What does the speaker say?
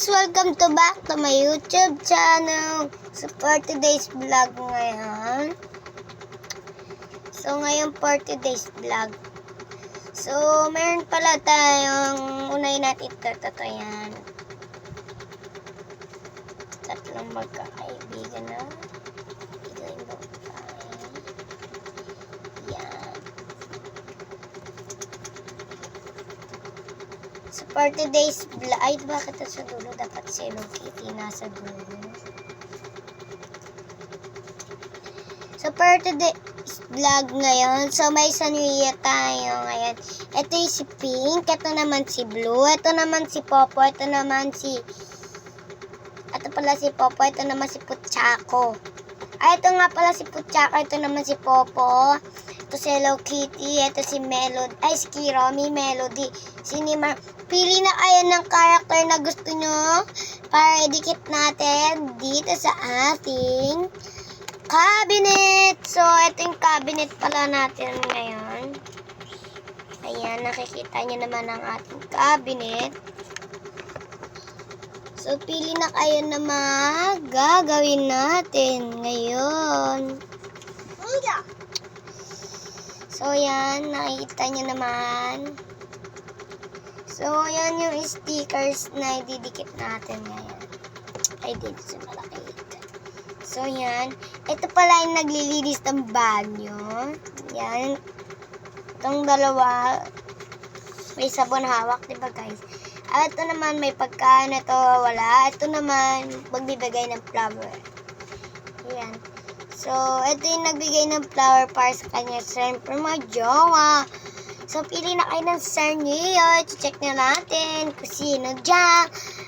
guys! Welcome to back to my YouTube channel. So for today's vlog ngayon. Ngayon for today's vlog. So meron pala tayong unahin natin ito yan. Tatlong magkakaibigan na. Bigay mo tayo. Yan. So for today's vlog, ay bakit ito sa dulo? Dapat si Hello Kitty nasa dulo. So for today's vlog ngayon, so may sanuya tayo ngayon. Ito yung si Pink, ito naman si Blue, ito naman si Popo, ito naman si Popo, ito naman si Puchako. Ay, ito nga pala si Puchako, ito naman si Popo. Ito si Hello Kitty, ito si Melody, ay si Kiromi, Melody, si Nimar. Pili na kayo ng character na gusto nyo para idikit natin dito sa ating cabinet. So, ito yung cabinet pala natin ngayon. Ayan, nakikita nyo naman ang ating cabinet. So, pili na kayo na gagawin natin ngayon. So, yan, nakikita nyo naman. So, yan yung stickers na ididikit natin ngayon. Ay, dito sa malaki. So, yan. Ito pala yung naglilinis ng banyo. Yan. Itong dalawa, may sabon hawak, diba guys? At ito naman, may pagkain. Ito, wala. Ito naman, magbibigay ng flower. Yan. So, ito yung nagbigay ng flower para sa kanya. Siyempre, mga jowa. So, pili na kayo ng sir niyo. Check na natin kung sino dyan.